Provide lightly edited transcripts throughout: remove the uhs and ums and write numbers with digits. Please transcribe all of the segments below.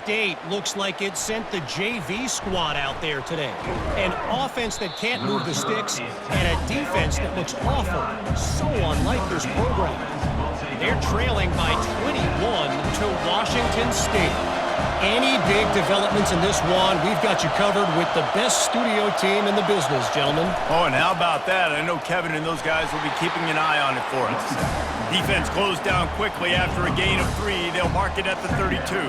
State looks like it sent the JV squad out there today. An offense that can't move the sticks and a defense that looks awful. So unlike this program. They're trailing by 21 to Washington State. Any big developments in this one, we've got you covered with the best studio team in the business, gentlemen. Oh, and how about that? I know Kevin and those guys will be keeping an eye on it for us. Defense closed down quickly after a gain of 3. They'll mark it at the 32.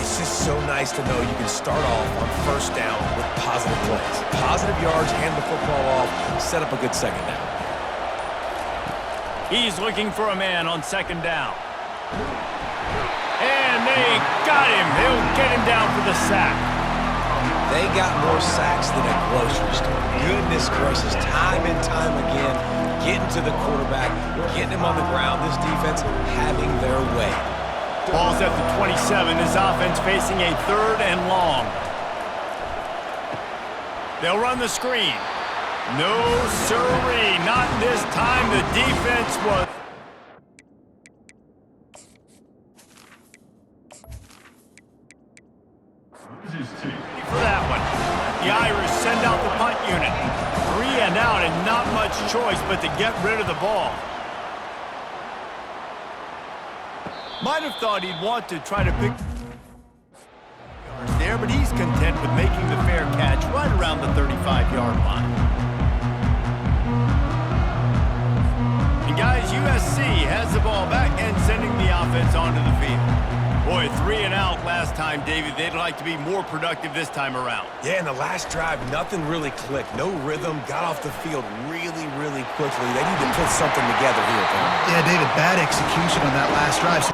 It's just so nice to know you can start off on first down with positive plays. Positive yards, hand the football off, set up a good second down. He's looking for a man on second down. And they got him. They'll get him down for the sack. They got more sacks than a grocery store. Goodness gracious, time and time again, getting to the quarterback, getting him on the ground, this defense having their way. Ball's at the 27. His offense facing a 3rd and long. They'll run the screen. No, sirree, not this time. The defense was... for that one. The Irish send out the punt unit. 3 and out and not much choice but to get rid of the ball. Might have thought he'd want to try to pick yards there, but he's content with making the fair catch right around the 35-yard line. And guys, USC has the ball back and sending the offense onto the field. Boy, 3 and out last time, David. They'd like to be more productive this time around. Yeah, in the last drive, nothing really clicked. No rhythm, got off the field really, really quickly. They need to put something together here. Yeah, David, bad execution on that last drive.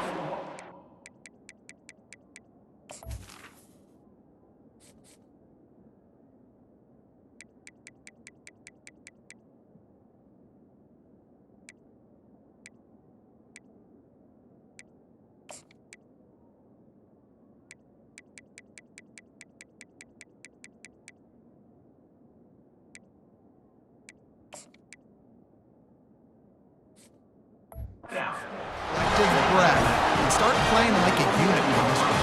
Collective breath and start playing like a unit on this one.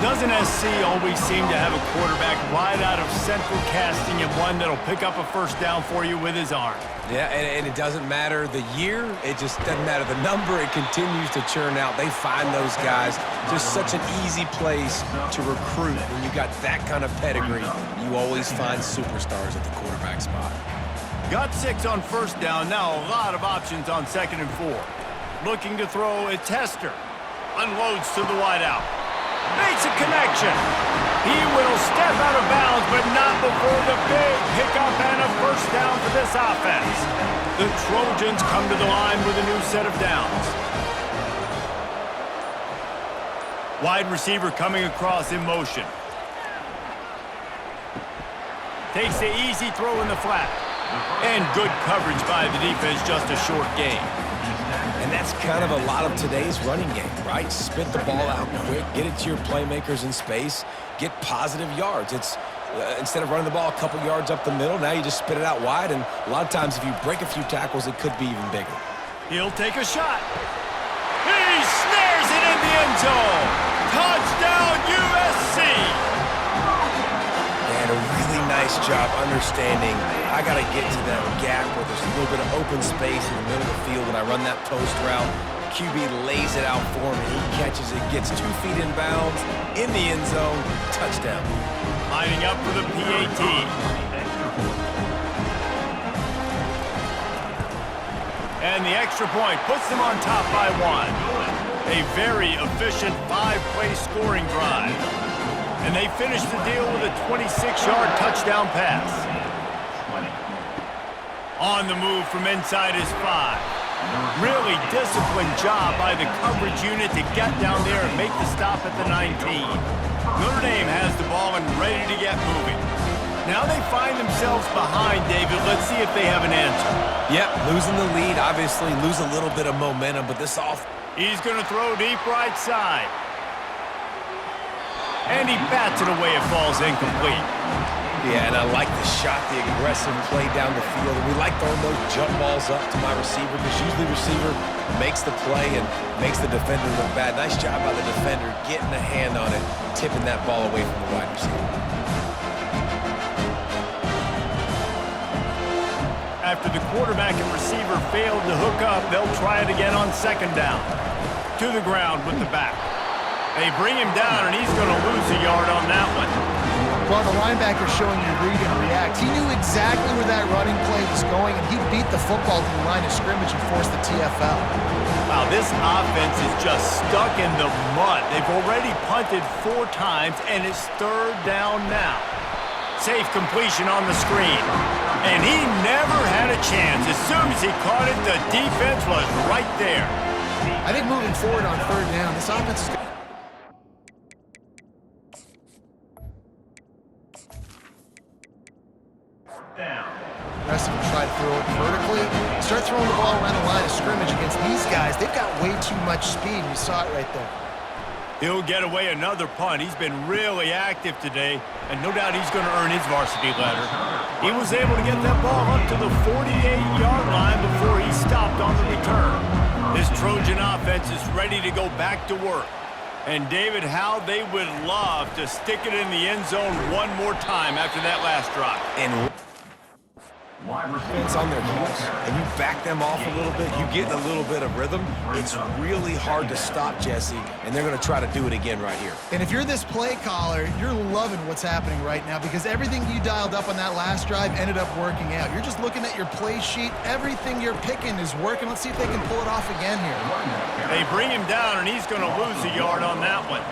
Doesn't SC always seem to have a quarterback right out of central casting and one that'll pick up a first down for you with his arm? Yeah, and it doesn't matter the year. It just doesn't matter the number. It continues to churn out. They find those guys. Just such an easy place to recruit. When you got that kind of pedigree, you always find superstars at the quarterback spot. Got 6 on first down. Now a lot of options on 2nd and 4. Looking to throw a tester. Unloads to the wideout. Makes a connection. He will step out of bounds, but not before the big pickup and a first down for this offense. The Trojans come to the line with a new set of downs. Wide receiver coming across in motion. Takes the easy throw in the flat. And good coverage by the defense, just a short gain. And that's kind of a lot of today's running game, right? Spit the ball out quick, get it to your playmakers in space, get positive yards. It's instead of running the ball a couple yards up the middle, now you just spit it out wide, and a lot of times if you break a few tackles, it could be even bigger. He'll take a shot. He snares it in the end zone. Touchdown, USC! And a really nice job understanding I got to get to that gap where there's a little bit of open space in the middle of the field when I run that post route. QB lays it out for him, and he catches it, gets 2 feet in bounds, in the end zone, touchdown. Lining up for the PAT. And the extra point puts them on top by 1. A very efficient 5-play scoring drive. And they finish the deal with a 26-yard touchdown pass. On the move from inside his 5. Really disciplined job by the coverage unit to get down there and make the stop at the 19. Notre Dame has the ball and ready to get moving. Now they find themselves behind, David. Let's see if they have an answer. Yep, losing the lead, obviously lose a little bit of momentum, but this off. He's going to throw deep right side. And he bats it away. It falls incomplete. Yeah, and I like the shot, the aggressive play down the field. And we like throwing those jump balls up to my receiver because usually the receiver makes the play and makes the defender look bad. Nice job by the defender getting a hand on it, tipping that ball away from the wide receiver. After the quarterback and receiver failed to hook up, they'll try it again on second down. To the ground with the back. They bring him down, and he's going to lose a yard on that one. Well, the linebacker's showing you read and react. He knew exactly where that running play was going, and he beat the football to the line of scrimmage and forced the TFL. Wow, this offense is just stuck in the mud. They've already punted 4 times, and it's third down now. Safe completion on the screen. And he never had a chance. As soon as he caught it, the defense was right there. I think moving forward on third down, this offense is aggressive and try to throw it vertically. Start throwing the ball around the line of scrimmage against these guys. They've got way too much speed. You saw it right there. He'll get away another punt. He's been really active today, and no doubt he's going to earn his varsity letter. He was able to get that ball up to the 48-yard line before he stopped on the return. This Trojan offense is ready to go back to work. And David, how they would love to stick it in the end zone one more time after that last drive. And defense on their heels, and you back them off a little bit, you get a little bit of rhythm. It's really hard to stop, Jesse, and they're going to try to do it again right here. And if you're this play caller, you're loving what's happening right now because everything you dialed up on that last drive ended up working out. You're just looking at your play sheet. Everything you're picking is working. Let's see if they can pull it off again here. They bring him down, and he's going to lose a yard on that one.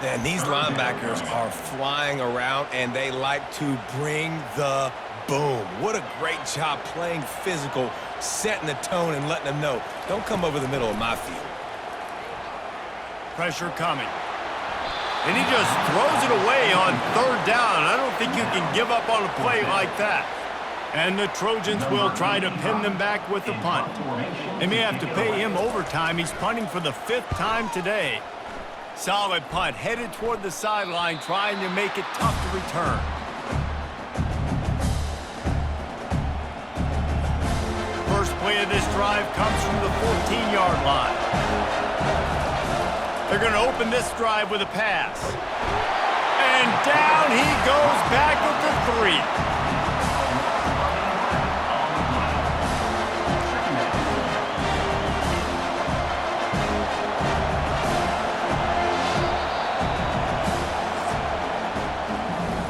And these linebackers are flying around, and they like to bring the boom. What a great job playing physical, setting the tone and letting them know, don't come over the middle of my field. Pressure coming. And he just throws it away on third down. I don't think you can give up on a play like that. And the Trojans will try to pin them back with the punt. They may have to pay him overtime. He's punting for the 5th time today. Solid punt, headed toward the sideline, trying to make it tough to return. First play of this drive comes from the 14-yard line. They're going to open this drive with a pass. And down he goes back with the 3.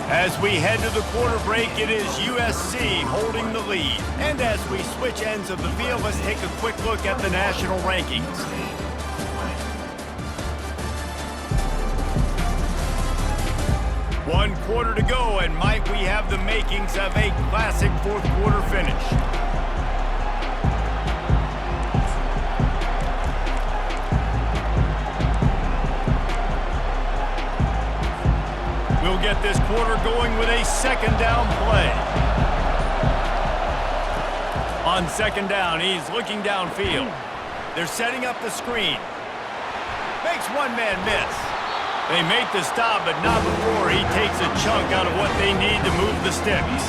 As we head to the quarter break, it is USC holding the lead. And as we switch ends of the field, let's take a quick look at the national rankings. One quarter to go, and might we have the makings of a classic fourth quarter finish. We'll get this quarter going with a second down play. On second down, he's looking downfield. They're setting up the screen. Makes one man miss. They make the stop, but not before he takes a chunk out of what they need to move the sticks.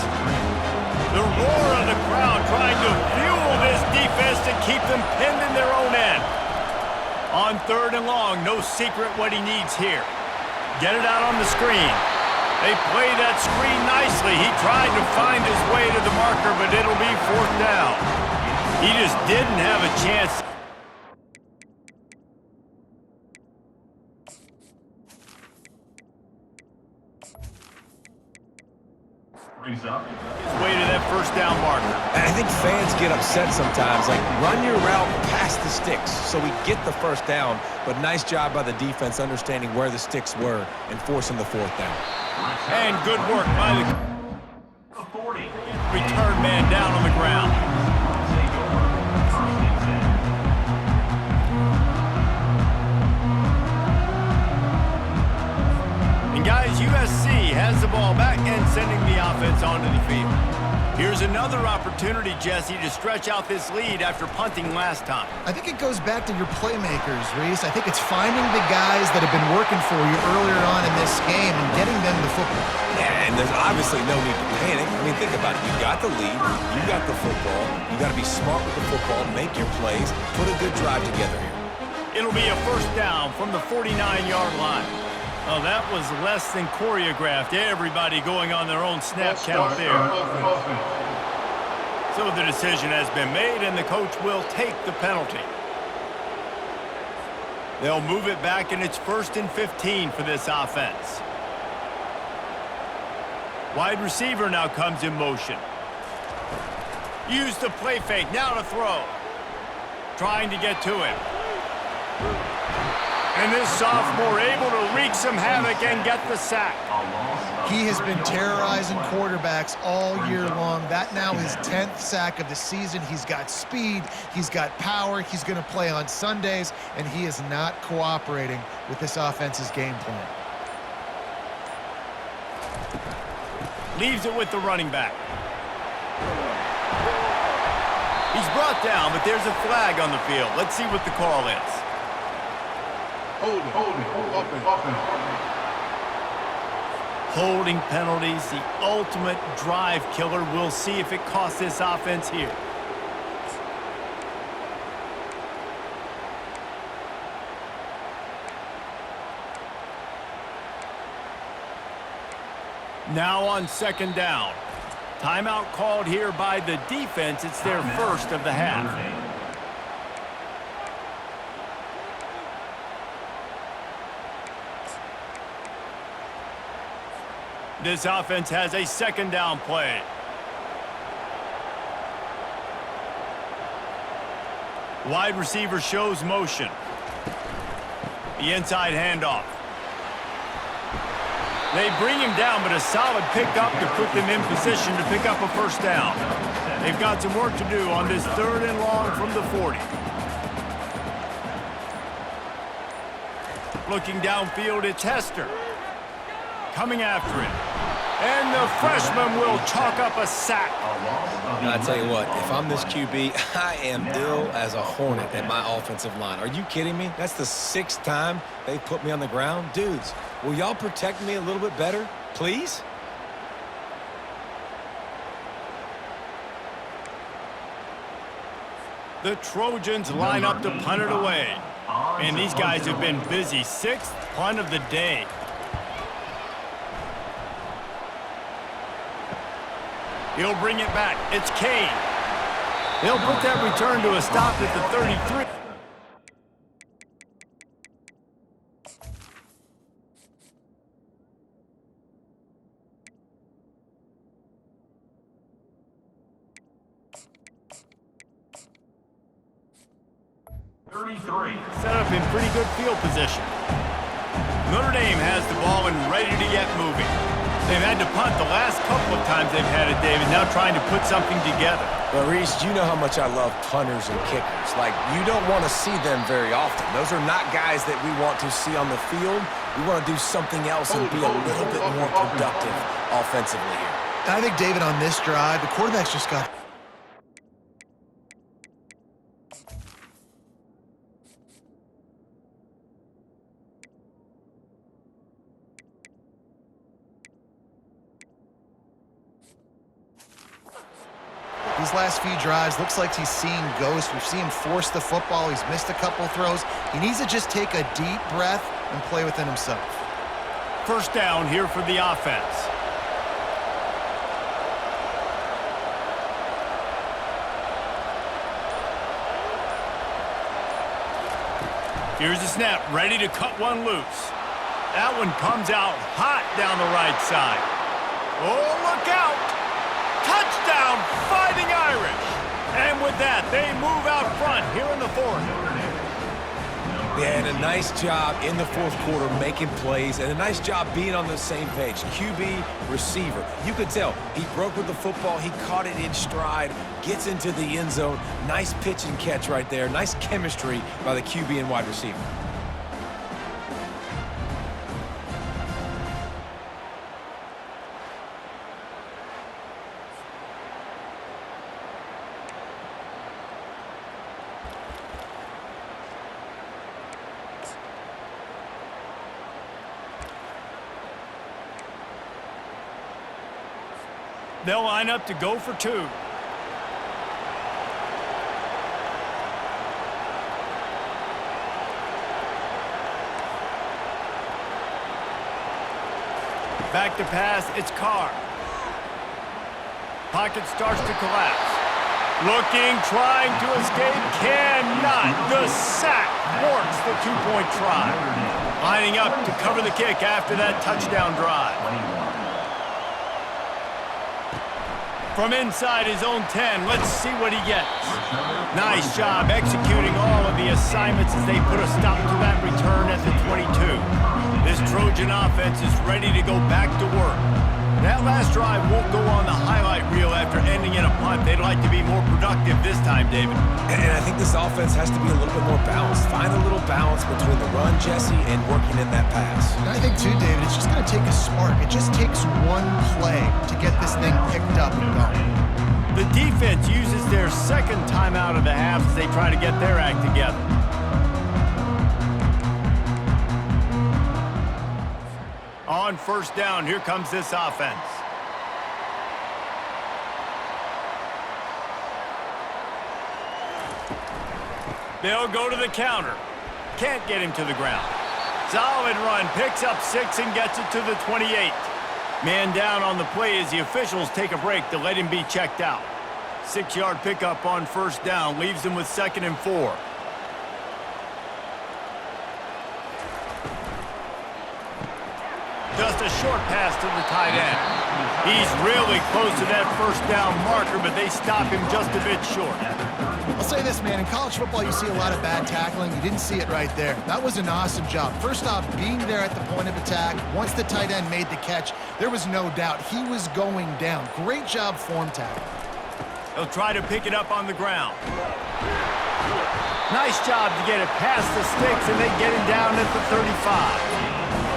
The roar of the crowd trying to fuel this defense to keep them pinned in their own end. On third and long, no secret what he needs here. Get it out on the screen. They play that screen nicely. He tried to find his way to the marker, but it'll be 4th down. He just didn't have a chance. His way to that first down marker. And I think fans get upset sometimes. Like, run your route past the sticks so we get the first down. But nice job by the defense understanding where the sticks were and forcing the 4th down. And good work by the return man down on the ground. And guys, USC has the ball back and sending the offense onto the field. Here's another opportunity, Jesse, to stretch out this lead after punting last time. I think it goes back to your playmakers, Reese. I think it's finding the guys that have been working for you earlier on in this game and getting them the football. Yeah, and there's obviously no need to panic. I mean, think about it. You got the lead. You got the football. You got to be smart with the football, make your plays, put a good drive together here. It'll be a first down from the 49-yard line. Oh, that was less than choreographed. Everybody going on their own snap count there. So the decision has been made, and the coach will take the penalty. They'll move it back, and it's 1st and 15 for this offense. Wide receiver now comes in motion. Use the play fake, now to throw. Trying to get to him. And this sophomore able to wreak some havoc and get the sack. He has been terrorizing quarterbacks all year long. That now his 10th sack of the season. He's got speed, he's got power, he's going to play on Sundays, and he is not cooperating with this offense's game plan. Leaves it with the running back. He's brought down, but there's a flag on the field. Let's see what the call is. Holding penalties, the ultimate drive killer. We'll see if it costs this offense here. Now on 2nd down. Timeout called here by the defense. It's their first of the half. This offense has a 2nd down play. Wide receiver shows motion. The inside handoff. They bring him down, but a solid pickup to put them in position to pick up a first down. They've got some work to do on this 3rd and long from the 40. Looking downfield, it's Hester. Coming after him. And the freshman will chalk up a sack. I tell you what, if I'm this QB, I am ill as a hornet at my offensive line. Are you kidding me? That's the 6th time they've put me on the ground. Dudes, will y'all protect me a little bit better, please? The Trojans line up to punt it away. And these guys have been busy. 6th punt of the day. He'll bring it back. It's Kane. They'll put that return to a stop at the 33. Set up in pretty good field position. Notre Dame has the ball and ready to get moving. They've had to punt the last couple of times they've had it, David, now trying to put something together. Well, Reese, you know how much I love punters and kickers. Like, you don't want to see them very often. Those are not guys that we want to see on the field. We want to do something else and be a little bit more productive offensively here. I think, David, on this drive, the quarterback's just got... These last few drives, looks like he's seeing ghosts. We've seen him force the football. He's missed a couple throws. He needs to just take a deep breath and play within himself. First down here for the offense. Here's the snap, ready to cut one loose. That one comes out hot down the right side. Oh, look out! Touchdown, Fighting Irish! And with that, they move out front here in the 4th. Yeah, and a nice job in the 4th quarter making plays, and a nice job being on the same page. QB, receiver. You could tell he broke with the football. He caught it in stride, gets into the end zone. Nice pitch and catch right there. Nice chemistry by the QB and wide receiver. They'll line up to go for 2. Back to pass, it's Carr. Pocket starts to collapse. Looking, trying to escape, cannot. The sack thwarts the 2-point try. Lining up to cover the kick after that touchdown drive. From inside his own 10, let's see what he gets. Nice job executing all of the assignments as they put a stop to that return at the 22. This Trojan offense is ready to go back to work. That last drive won't go on the highlight reel after ending in a punt. They'd like to be more productive this time, David. And I think this offense has to be a little bit more balanced. Find a little balance between the run, Jesse, and working in that pass. And I think, too, David, it's just going to take a spark. It just takes one play to get this thing picked up and going. The defense uses their second timeout of the half as they try to get their act together. On first down, here comes this offense. They'll go to the counter. Can't get him to the ground. Solid run, picks up 6 and gets it to the 28. Man down on the play as the officials take a break to let him be checked out. 6-yard pickup on first down leaves them with 2nd and 4. Just a short pass to the tight end. He's really close to that first down marker, but they stop him just a bit short. I'll say this, man. In college football, you see a lot of bad tackling. You didn't see it right there. That was an awesome job. First off, being there at the point of attack. Once the tight end made the catch, there was no doubt he was going down. Great job form tackle. They'll try to pick it up on the ground. Nice job to get it past the sticks, and they get him down at the 35.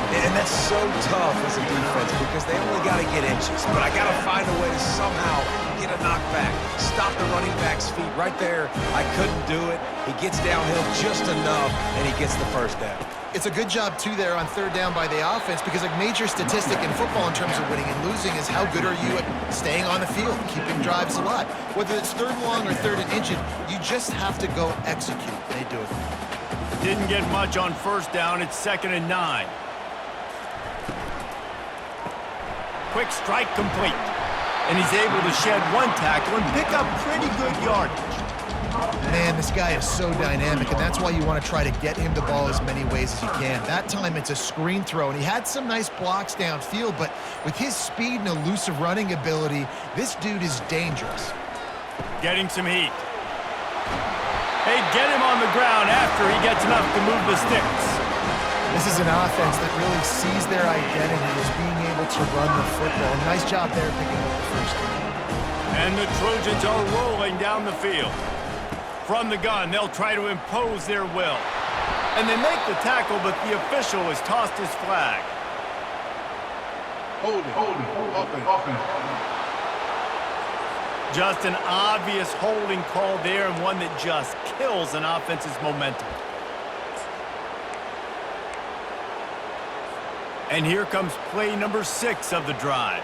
And that's so tough as a defense because they only got to get inches. But I got to find a way to somehow get a knockback, stop the running back's feet right there. I couldn't do it. He gets downhill just enough, and he gets the first down. It's a good job, too, there on third down by the offense because a major statistic in football in terms of winning and losing is how good are you at staying on the field, keeping drives alive. Whether it's third and long or third and inches, you just have to go execute. They do it. Didn't get much on first down. It's 2nd and 9. Quick strike complete. And he's able to shed one tackle and pick up pretty good yardage. Man, this guy is so dynamic, and that's why you want to try to get him the ball as many ways as you can. That time it's a screen throw, and he had some nice blocks downfield, but with his speed and elusive running ability, this dude is dangerous. Getting some heat. They get him on the ground after he gets enough to move the sticks. This is an offense that really sees their identity as being able to run the football. Nice job there picking up the first down. And the Trojans are rolling down the field. From the gun, they'll try to impose their will. And they make the tackle, but the official has tossed his flag. Holding, offense. Just an obvious holding call there, and one that just kills an offense's momentum. And here comes play number 6 of the drive.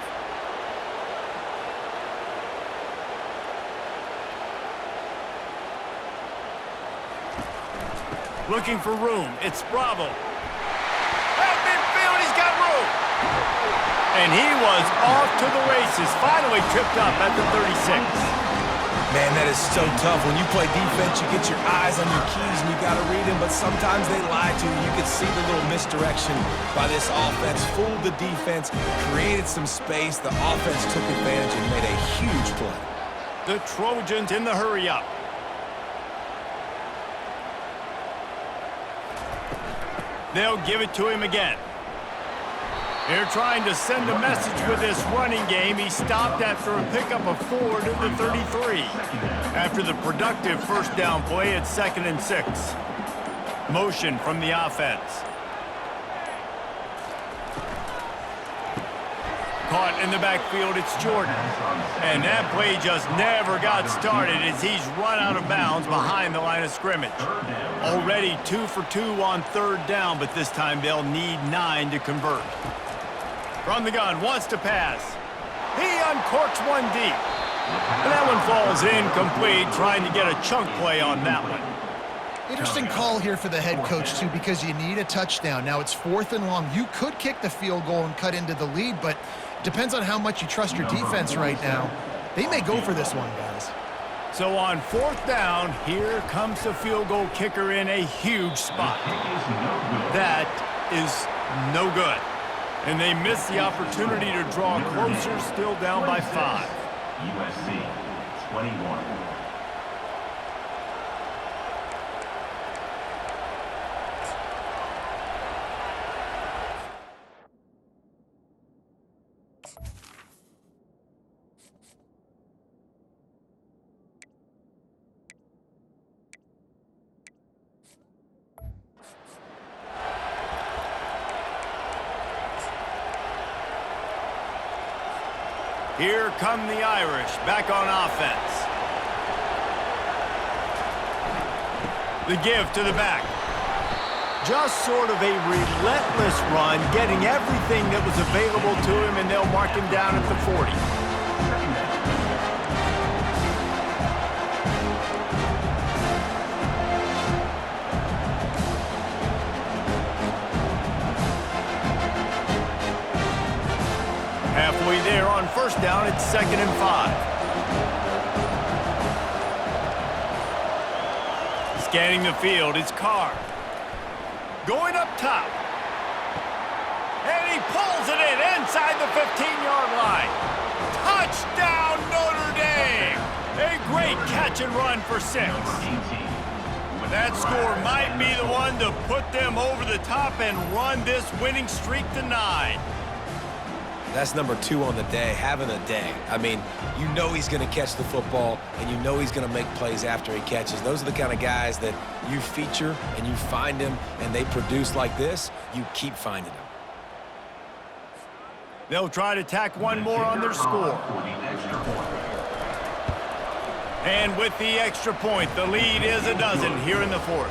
Looking for room. It's Bravo. At midfield, he's got room. And he was off to the races. Finally tripped up at the 36. Man, that is so tough. When you play defense, you get your eyes on your keys and you got to read them, but sometimes they lie to you. You can see the little misdirection by this offense. Fooled the defense, created some space. The offense took advantage and made a huge play. The Trojans in the hurry-up. They'll give it to him again. They're trying to send a message with this running game. He stopped after a pickup of 4 to the 33. After the productive first down play at 2nd and 6. Motion from the offense. Caught in the backfield, it's Jordan. And that play just never got started as he's run out of bounds behind the line of scrimmage. Already 2 for 2 on third down, but this time they'll need 9 to convert. From the gun, wants to pass. He uncorks one deep. And that one falls incomplete, trying to get a chunk play on that one. Interesting call here for the head coach, too, because you need a touchdown. Now it's 4th and long. You could kick the field goal and cut into the lead, but it depends on how much you trust your defense right now. They may go for this one, guys. So on 4th down, here comes the field goal kicker in a huge spot. That is no good. And they miss the opportunity to draw closer, still down by 5. USC 21. Here come the Irish, back on offense. The give to the back. Just sort of a relentless run, getting everything that was available to him, and they'll mark him down at the 40. Halfway there on 1st down, it's 2nd and 5. Scanning the field, it's Carr. Going up top. And he pulls it in inside the 15-yard line. Touchdown, Notre Dame! A great catch and run for 6. That score might be the one to put them over the top and run this winning streak to 9. That's number 2 on the day, having a day. I mean, you know he's going to catch the football, and you know he's going to make plays after he catches. Those are the kind of guys that you feature, and you find them, and they produce like this, you keep finding them. They'll try to tack one more on their score. And with the extra point, the lead is a dozen here in the 4th.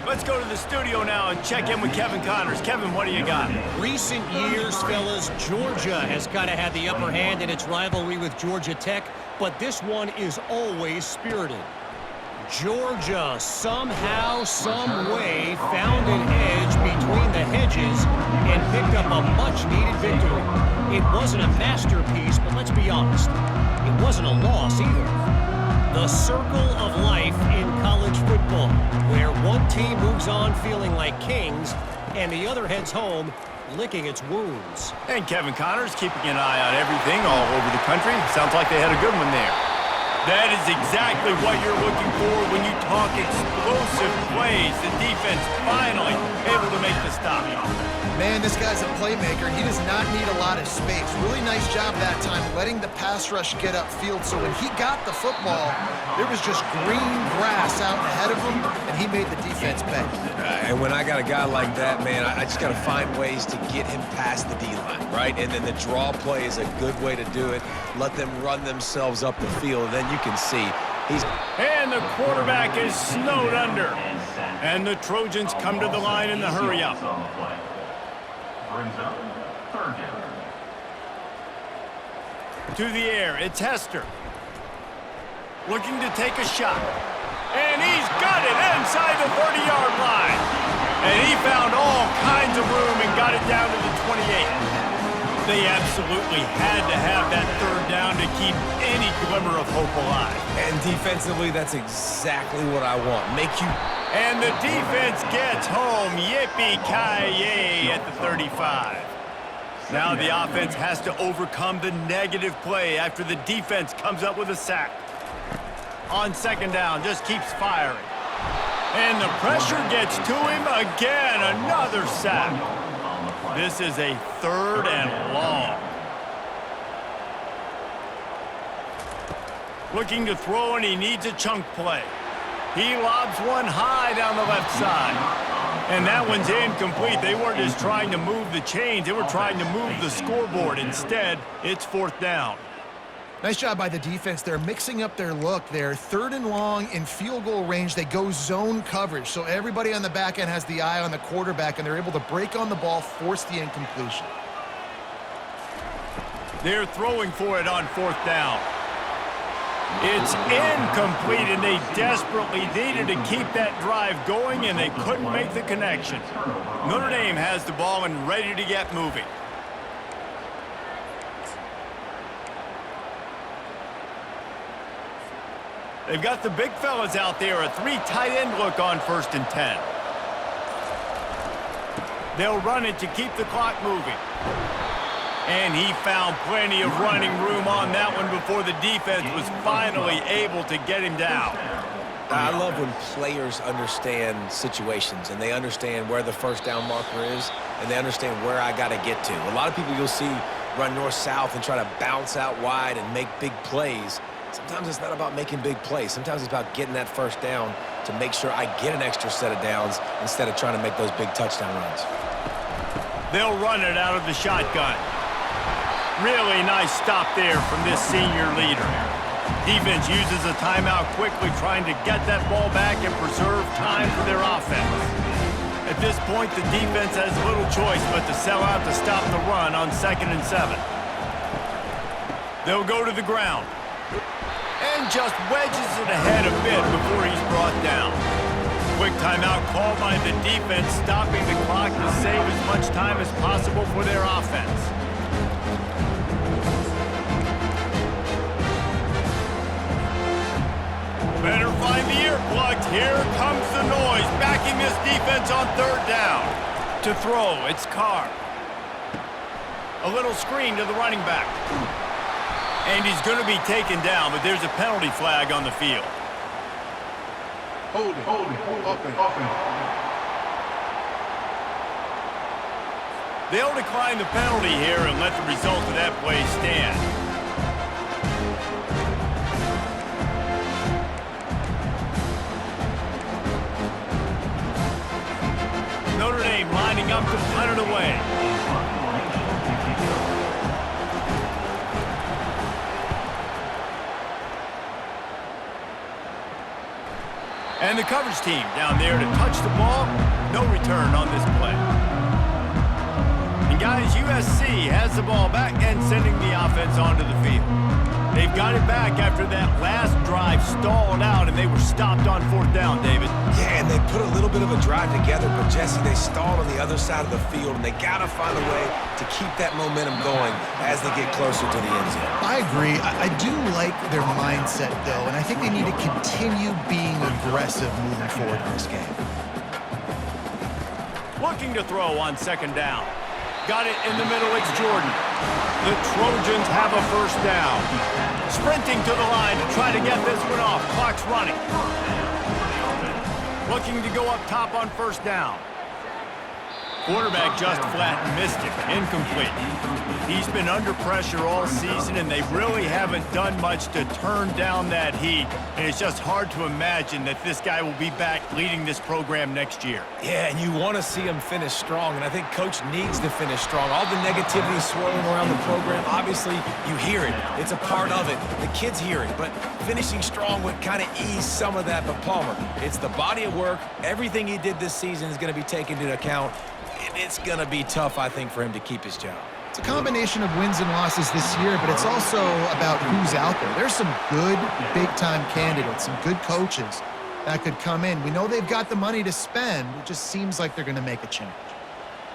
Let's go to the studio now and check in with Kevin Connors. Kevin, what do you got? Recent years, fellas, Georgia has kind of had the upper hand in its rivalry with Georgia Tech, but this one is always spirited. Georgia somehow, some way found an edge between the hedges and picked up a much-needed victory. It wasn't a masterpiece, but let's be honest, it wasn't a loss either. The circle of life in college football, where one team moves on feeling like kings and the other heads home licking its wounds. And Kevin Connors keeping an eye on everything all over the country. Sounds like they had a good one there. That is exactly what you're looking for when you talk explosive plays. The defense finally able to make the stop. Man, this guy's a playmaker, and he does not need a lot of space. Really nice job that time letting the pass rush get upfield, so when he got the football, there was just green grass out ahead of him, and he made the defense pay. And when I got a guy like that, man, I just got to find ways to get him past the D-line, right? And then the draw play is a good way to do it. Let them run themselves up the field, and then you can see he's... And the quarterback is snowed under. And the Trojans come to the line in the hurry-up. Brings up 3rd down. To the air, it's Hester. Looking to take a shot. And he's got it inside the 30-yard line. And he found all kinds of room and got it down to the 28. They absolutely had to have that 3rd down to keep any glimmer of hope alive. And defensively, that's exactly what I want. Make you... And the defense gets home. Yippee-ki-yay at the 35. Now the offense has to overcome the negative play after the defense comes up with a sack. On 2nd down, just keeps firing. And the pressure gets to him again. Another sack. This is a 3rd and long. Looking to throw, and he needs a chunk play. He lobs one high down the left side. And that one's incomplete. They weren't just trying to move the chains. They were trying to move the scoreboard. Instead, it's 4th down. Nice job by the defense. They're mixing up their look. They're 3rd and long in field goal range. They go zone coverage. So everybody on the back end has the eye on the quarterback, and they're able to break on the ball, force the incompletion. They're throwing for it on 4th down. It's incomplete, and they desperately needed to keep that drive going, and they couldn't make the connection. Notre Dame has the ball and ready to get moving. They've got the big fellas out there, a 3 tight end look on 1st and 10. They'll run it to keep the clock moving. And he found plenty of running room on that one before the defense was finally able to get him down. I love when players understand situations and they understand where the 1st down marker is and they understand where I got to get to. A lot of people you'll see run north-south and try to bounce out wide and make big plays. Sometimes it's not about making big plays. Sometimes it's about getting that 1st down to make sure I get an extra set of downs instead of trying to make those big touchdown runs. They'll run it out of the shotgun. Really nice stop there from this senior leader. Defense uses a timeout quickly, trying to get that ball back and preserve time for their offense. At this point, the defense has little choice but to sell out to stop the run on 2nd and 7. They'll go to the ground. And just wedges it ahead a bit before he's brought down. Quick timeout called by the defense, stopping the clock to save as much time as possible for their offense. Better find the earplugs. Here comes the noise, backing this defense on 3rd down. To throw, it's Carr. A little screen to the running back. And he's going to be taken down, but there's a penalty flag on the field. Hold it. They'll decline the penalty here and let the result of that play stand. Notre Dame lining up to punt it away. And the coverage team down there to touch the ball. No return on this play. And guys, USC has the ball back and sending the offense onto the field. They've got it back after that last drive stalled out, and they were stopped on 4th down, David. Yeah, and they put a little bit of a drive together, but Jesse, they stalled on the other side of the field, and they got to find a way to keep that momentum going as they get closer to the end zone. I agree. I do like their mindset, though, and I think they need to continue being aggressive moving forward in this game. Looking to throw on 2nd down. Got it in the middle, it's Jordan. The Trojans have a 1st down. Sprinting to the line to try to get this one off. Clock's running. Looking to go up top on 1st down. Quarterback just flat and missed it. Incomplete. He's been under pressure all season, and they really haven't done much to turn down that heat. And it's just hard to imagine that this guy will be back leading this program next year. Yeah, and you want to see him finish strong, and I think Coach needs to finish strong. All the negativity swirling around the program, obviously, you hear it. It's a part of it. The kids hear it, but finishing strong would kind of ease some of that. But Palmer, it's the body of work. Everything he did this season is going to be taken into account. And it's going to be tough, I think, for him to keep his job. It's a combination of wins and losses this year, but it's also about who's out there. There's some good big-time candidates, some good coaches that could come in. We know they've got the money to spend. It just seems like they're going to make a change.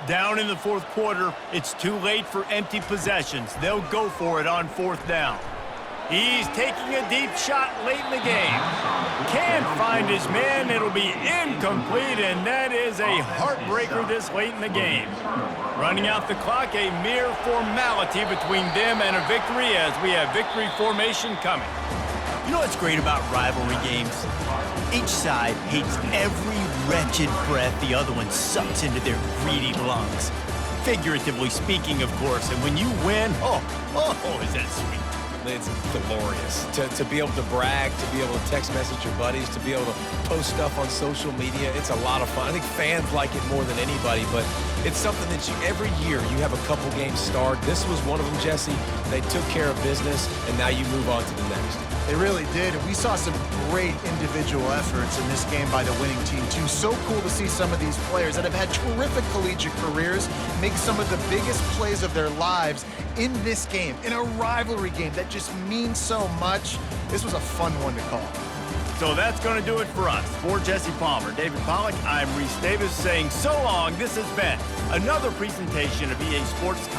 Down in the 4th quarter, it's too late for empty possessions. They'll go for it on 4th down. He's taking a deep shot late in the game. Can't find his man. It'll be incomplete, and that is a heartbreaker this late in the game. Running out the clock, a mere formality between them and a victory as we have victory formation coming. You know what's great about rivalry games? Each side hates every wretched breath the other one sucks into their greedy lungs. Figuratively speaking, of course, and when you win, oh, is that sweet. It's glorious to be able to brag, to be able to text message your buddies, to be able to post stuff on social media. It's a lot of fun. I think fans like it more than anybody, but it's something that every year you have a couple games start. This was one of them, Jesse. They took care of business, and now you move on to the next. They really did, and we saw some great individual efforts in this game by the winning team, too. So cool to see some of these players that have had terrific collegiate careers make some of the biggest plays of their lives in this game, in a rivalry game that just means so much. This was a fun one to call. So that's going to do it for us. For Jesse Palmer, David Pollack, I'm Reese Davis saying so long. This has been another presentation of EA Sports College.